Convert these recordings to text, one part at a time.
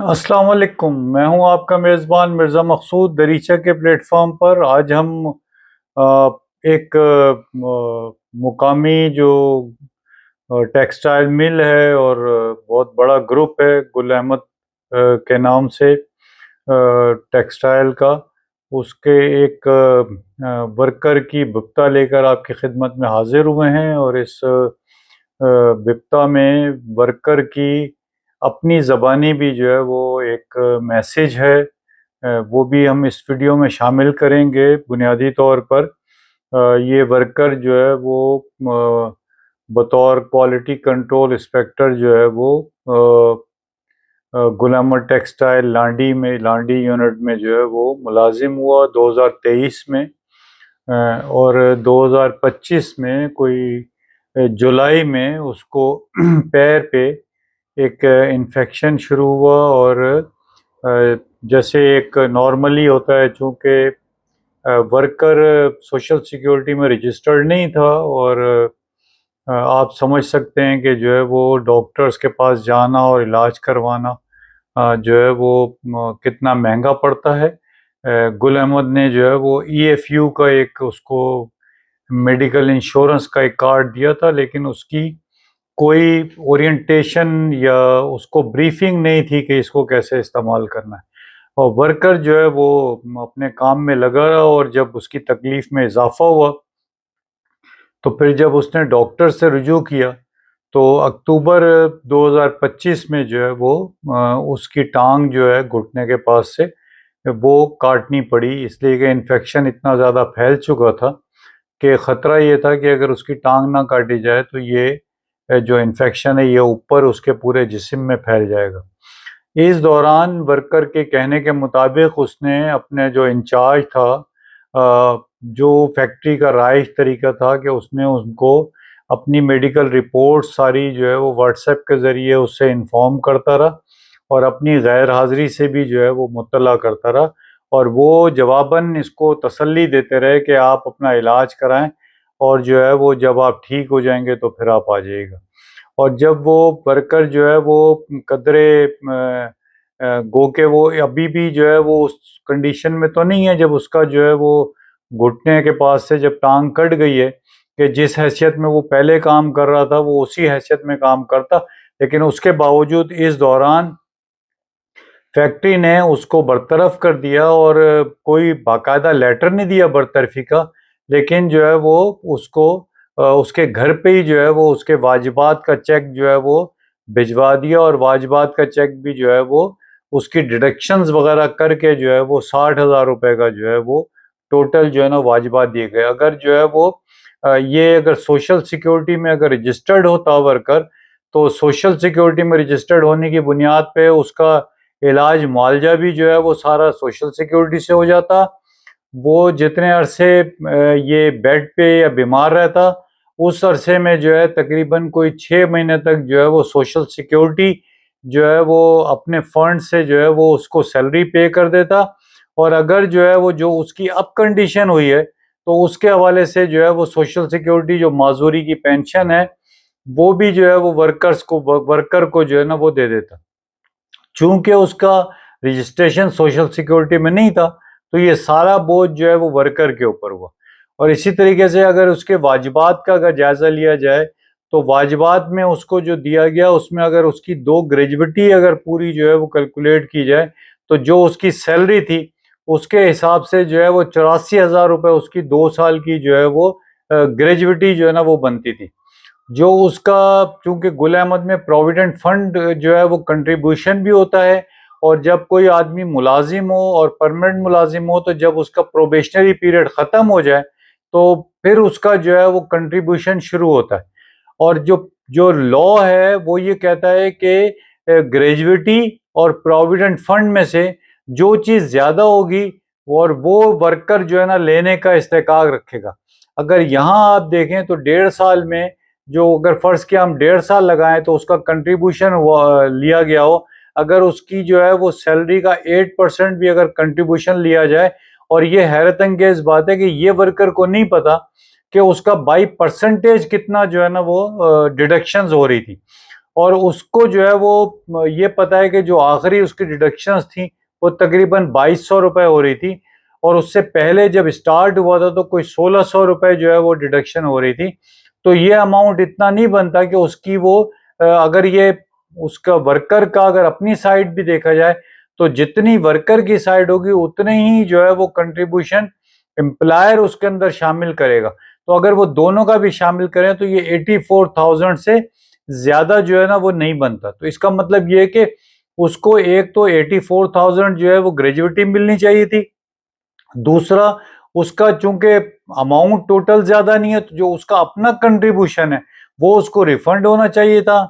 अस्सलाम वालेकुम। मैं हूं आपका मेज़बान मिर्ज़ा मकसूद दरीचा के प्लेटफॉर्म पर। आज हम अ, एक मुकामी जो टेक्सटाइल मिल है और बहुत बड़ा ग्रुप है गुल अहमद के नाम से टेक्सटाइल का, उसके एक वर्कर की बिप्ता लेकर आपकी खिदमत में हाजिर हुए हैं। और इस बिप्ता में वर्कर की अपनी ज़बानी भी जो है वो एक मैसेज है, वो भी हम इस वीडियो में शामिल करेंगे बुनियादी तौर पर। ये वर्कर जो है वो बतौर क्वालिटी कंट्रोल इंस्पेक्टर जो है वो गुल अहमद टेक्सटाइल लांडी यूनिट में जो है वो मुलाजिम हुआ 2023 में। और 2025 में कोई जुलाई में उसको पैर पे एक इन्फेक्शन शुरू हुआ। और जैसे एक नॉर्मली होता है, चूँकि वर्कर सोशल सिक्योरिटी में रजिस्टर्ड नहीं था, और आप समझ सकते हैं कि जो है वो डॉक्टर्स के पास जाना और इलाज करवाना जो है वो कितना महंगा पड़ता है। गुल अहमद ने जो है वो ईएफयू का एक उसको मेडिकल इंश्योरेंस का एक कार्ड दिया था, लेकिन उसकी कोई ओरिएंटेशन या उसको ब्रीफिंग नहीं थी कि इसको कैसे इस्तेमाल करना है। और वर्कर जो है वो अपने काम में लगा रहा, और जब उसकी तकलीफ में इजाफा हुआ तो फिर जब उसने डॉक्टर से रुजू किया तो अक्टूबर 2025 में जो है वो उसकी टांग जो है घुटने के पास से वो काटनी पड़ी, इसलिए कि इन्फेक्शन इतना ज़्यादा फैल चुका था कि ख़तरा ये था कि अगर उसकी टांग ना काटी जाए तो ये जो इन्फेक्शन है ये ऊपर उसके पूरे जिस्म में फैल जाएगा। इस दौरान वर्कर के कहने के मुताबिक उसने अपने जो इंचार्ज था, जो फैक्ट्री का राइज तरीका था कि उसने उनको अपनी मेडिकल रिपोर्ट सारी जो है वो व्हाट्सएप के ज़रिए उससे इन्फॉर्म करता रहा, और अपनी गैर हाज़िरी से भी जो है वो मुत्तला करता रहा, और वो जवाबन इसको तसल्ली देते रहे कि आप अपना इलाज कराएं, और जो है वो जब आप ठीक हो जाएंगे तो फिर आप आ जाइएगा। और जब वो वर्कर जो है वो कदरे गो के वो अभी भी जो है वो उस कंडीशन में तो नहीं है, जब उसका जो है वो घुटने के पास से जब टांग कट गई है, कि जिस हैसियत में वो पहले काम कर रहा था वो उसी हैसियत में काम करता, लेकिन उसके बावजूद इस दौरान फैक्ट्री ने उसको बरतरफ कर दिया, और कोई बाकायदा लेटर नहीं दिया बरतरफी का, लेकिन जो है वो उसको उसके घर पे ही जो है वो उसके वाजिबात का चेक जो है वो भिजवा दिया, और वाजिबात का चेक भी जो है वो उसकी डिडक्शंस वगैरह करके जो है वो 60,000 रुपये का जो है वो टोटल जो है ना वाजिबात दिए गए। अगर जो है वो ये अगर सोशल सिक्योरिटी में अगर रजिस्टर्ड होता वर्कर, तो सोशल सिक्योरिटी में रजिस्टर्ड होने की बुनियाद पे उसका इलाज मुआवजा भी जो है वो सारा सोशल सिक्योरिटी से हो जाता। वो जितने अरसे ये बेड पे या बीमार रहता, उस अरसे में जो है तकरीबन कोई 6 महीने तक जो है वो सोशल सिक्योरिटी जो है वो अपने फंड से जो है वो उसको सैलरी पे कर देता। और अगर जो है वो जो उसकी अब कंडीशन हुई है तो उसके हवाले से जो है वो सोशल सिक्योरिटी जो माजूरी की पेंशन है वो भी जो है वो वर्कर को जो है ना वो दे देता। चूंकि उसका रजिस्ट्रेशन सोशल सिक्योरिटी में नहीं था, तो ये सारा बोझ जो है वो वर्कर के ऊपर हुआ। और इसी तरीके से अगर उसके वाजिबात का अगर जायज़ा लिया जाए, तो वाजिबात में उसको जो दिया गया उसमें अगर उसकी 2 ग्रेजुविटी अगर पूरी जो है वो कैलकुलेट की जाए, तो जो उसकी सैलरी थी उसके हिसाब से जो है वो 84,000 रुपये उसकी 2 साल की जो है वो ग्रेजुविटी जो है ना वो बनती थी। जो उसका, चूंकि गुल अहमद में प्रोविडेंट फंड जो है वो कंट्रीब्यूशन भी होता है, और जब कोई आदमी मुलाजिम हो और परमानेंट मुलाजिम हो तो जब उसका प्रोबेशनरी पीरियड ख़त्म हो जाए तो फिर उसका जो है वो कंट्रीब्यूशन शुरू होता है। और जो जो लॉ है वो ये कहता है कि ग्रेजुइटी और प्रोविडेंट फंड में से जो चीज़ ज़्यादा होगी और वो वर्कर जो है ना लेने का इस्तेकाक रखेगा। अगर यहाँ आप देखें तो 1.5 साल में, जो अगर फ़र्ज़ किया हम 1.5 साल लगाएं तो उसका कंट्रीब्यूशन लिया गया हो, अगर उसकी जो है वो सैलरी का 8% भी अगर कंट्रीब्यूशन लिया जाए, और ये हैरत अंगेज़ बात है कि ये वर्कर को नहीं पता कि उसका बाई परसेंटेज कितना जो है ना वो डिडक्शंस हो रही थी। और उसको जो है वो ये पता है कि जो आखिरी उसकी डिडक्शंस थी वो तकरीबन 2200 रुपये हो रही थी, और उससे पहले जब स्टार्ट हुआ था तो कोई 1600 रुपये जो है वो डिडक्शन हो रही थी। तो ये अमाउंट इतना नहीं बनता कि उसकी वो अगर ये उसका वर्कर का अगर अपनी साइड भी देखा जाए तो जितनी वर्कर की साइड होगी उतने ही जो है वो कंट्रीब्यूशन एम्प्लॉयर उसके अंदर शामिल करेगा। तो अगर वो दोनों का भी शामिल करें तो ये 84,000 से ज्यादा जो है ना वो नहीं बनता। तो इसका मतलब ये है कि उसको एक तो 84,000 जो है वो ग्रेजुएटी मिलनी चाहिए थी, दूसरा उसका चूंकि अमाउंट टोटल ज्यादा नहीं है तो जो उसका अपना कंट्रीब्यूशन है वो उसको रिफंड होना चाहिए था,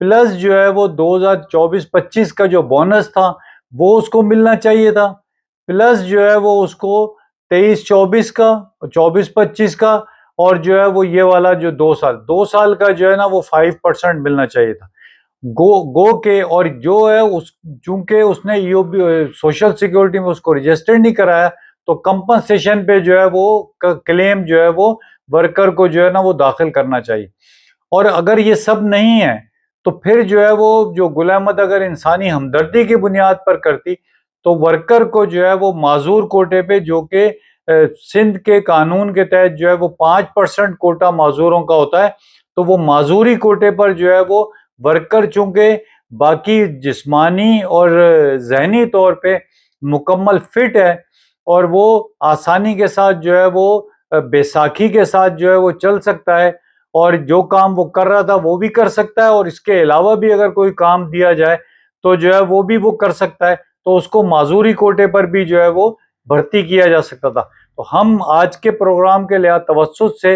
प्लस जो है वो 2024-25 का जो बोनस था वो उसको मिलना चाहिए था, प्लस जो है वो उसको 23-24 का, 24-25 का, और जो है वो ये वाला जो 2 साल का जो है ना वो 5% मिलना चाहिए था। गो के, और जो है उस चूंकि उसने ईओबी सोशल सिक्योरिटी में उसको रजिस्टर नहीं कराया तो कंपनसेशन पे जो है वो क्लेम जो है वो वर्कर को जो है ना वो दाखिल करना चाहिए। और अगर ये सब नहीं है तो फिर जो है वो जो गुलामत अगर इंसानी हमदर्दी की बुनियाद पर करती तो वर्कर को जो है वो माजूर कोटे पे, जो कि सिंध के कानून के तहत जो है वो 5% कोटा माजूरों का होता है, तो वो माजूरी कोटे पर जो है वो वर्कर चूंकि बाकी जिस्मानी और जहनी तौर पे मुकम्मल फिट है और वो आसानी के साथ जो है वो बैसाखी के साथ जो है वो चल सकता है, और जो काम वो कर रहा था वो भी कर सकता है, और इसके अलावा भी अगर कोई काम दिया जाए तो जो है वो भी वो कर सकता है, तो उसको माजूरी कोटे पर भी जो है वो भर्ती किया जा सकता था। तो हम आज के प्रोग्राम के लिहाज तवज्जुह से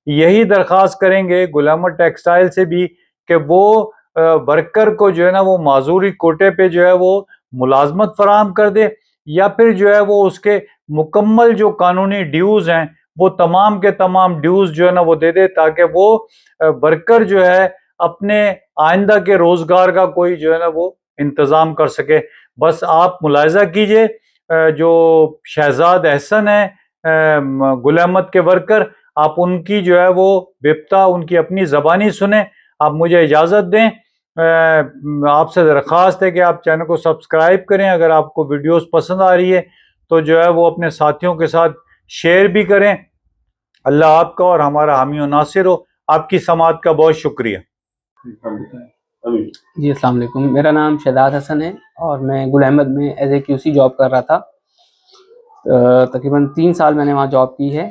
यही दरख्वास्त करेंगे गुलामत टेक्सटाइल से भी कि वो वर्कर को जो है ना वो माजूरी कोटे पे जो है वो मुलाजमत फराहम कर दे, या फिर जो है वो उसके मुकम्मल जो कानूनी ड्यूज हैं वो तमाम के तमाम ड्यूज जो है ना वो दे दे, ताकि वो वर्कर जो है अपने आइंदा के रोजगार का कोई जो है ना वो इंतजाम कर सके। बस आप मुलायजा कीजिए, जो शहजाद एहसन है गुलामत के वर्कर, आप उनकी जो है वो विपता उनकी अपनी ज़बानी सुने। आप मुझे इजाज़त दें, आपसे दरख्वास्त है कि आप चैनल को सब्सक्राइब करें, अगर आपको वीडियोस पसंद आ रही है तो जो है वो अपने साथियों के साथ शेयर भी करें। अल्लाह आपका और हमारा हामी और नासिर हो। आपकी समात का बहुत शुक्रिया। जी अस्सलाम वालेकुम, मेरा नाम शहजाद हसन है और मैं गुल अहमद में एज ए क्यूसी जॉब कर रहा था। तकरीबन 3 साल मैंने वहाँ जॉब की है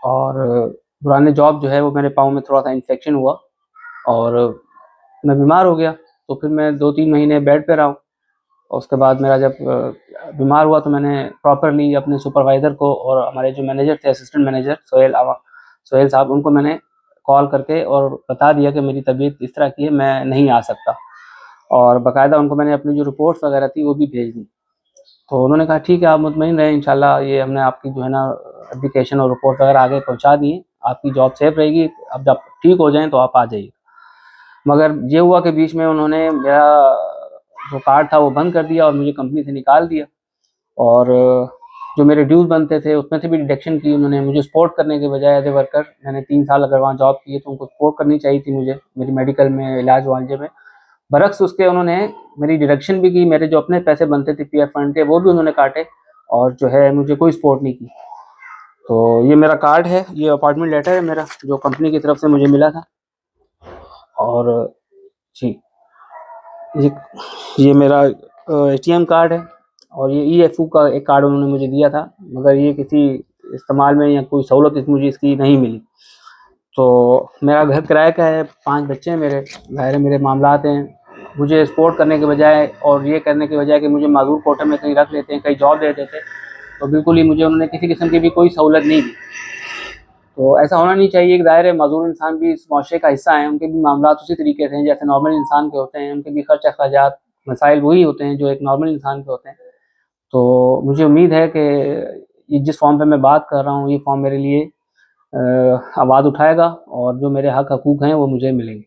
और दौरान जॉब जो है वो मेरे पाँव में थोड़ा सा इन्फेक्शन हुआ और मैं बीमार हो गया। तो फिर मैं 2-3 महीने बेड पे रहा हूँ और उसके बाद मेरा जब बीमार हुआ तो मैंने प्रॉपरली अपने सुपरवाइज़र को और हमारे जो मैनेजर थे, असिस्टेंट मैनेजर सोहेल साहब, उनको मैंने कॉल करके और बता दिया कि मेरी तबीयत इस तरह की है, मैं नहीं आ सकता, और बाकायदा उनको मैंने अपनी जो रिपोर्ट्स वगैरह थी वो भी भेज दी। तो उन्होंने कहा ठीक है, आप मुतमईन रहें, इंशाल्लाह ये हमने आपकी जो है ना एप्लीकेशन और रिपोर्ट वगैरह आगे पहुंचा दी है, आपकी जॉब सेफ रहेगी, अब जब ठीक हो जाएँ तो आप आ जाइए। मगर ये हुआ कि बीच में उन्होंने मेरा जो कार्ड था वो बंद कर दिया और मुझे कंपनी से निकाल दिया, और जो मेरे ड्यूज़ बनते थे उसमें से भी डिडक्शन की उन्होंने। मुझे सपोर्ट करने के बजाय एज ए वर्कर, मैंने 3 साल अगर वहाँ जॉब की है तो उनको सपोर्ट करनी चाहिए थी मुझे मेरी मेडिकल में, इलाज मुआवजे में। बरक्स उसके उन्होंने मेरी डिडक्शन भी की, मेरे जो अपने पैसे बनते थे पीएफ फंड के वो भी उन्होंने काटे, और जो है मुझे कोई सपोर्ट नहीं की। तो ये मेरा कार्ड है, ये अपॉइंटमेंट लेटर है मेरा जो कंपनी की तरफ से मुझे मिला था, और जी ये ये मेरा एटीएम कार्ड है, और ये ईएफयू का एक कार्ड उन्होंने मुझे दिया था, मगर ये किसी इस्तेमाल में या कोई सहूलत मुझे इसकी नहीं मिली। तो मेरा घर किराए का है, 5 बच्चे हैं मेरे, ज़ाहिर है मेरे मामलात हैं। मुझे सपोर्ट करने के बजाय और ये करने के बजाय कि मुझे माज़ूर कोटे में कहीं रख लेते हैं, कहीं जॉब दे देते, तो बिल्कुल ही मुझे उन्होंने किसी किस्म की भी कोई सहूलत नहीं दी। तो ऐसा होना नहीं चाहिए कि ज़ाहिर है माज़ूर इंसान भी इस मुआशरे का हिस्सा हैं, उनके भी मामलात उसी तरीके से हैं जैसे नॉर्मल इंसान के होते हैं, उनके भी खर्च अखराजात मसाइल वही होते हैं जो एक नॉर्मल इंसान के होते हैं। तो मुझे उम्मीद है कि ये जिस फॉर्म पे मैं बात कर रहा हूँ ये फॉर्म मेरे लिए आवाज़ उठाएगा और जो मेरे हक हकूक़ हैं वो मुझे मिलेंगे।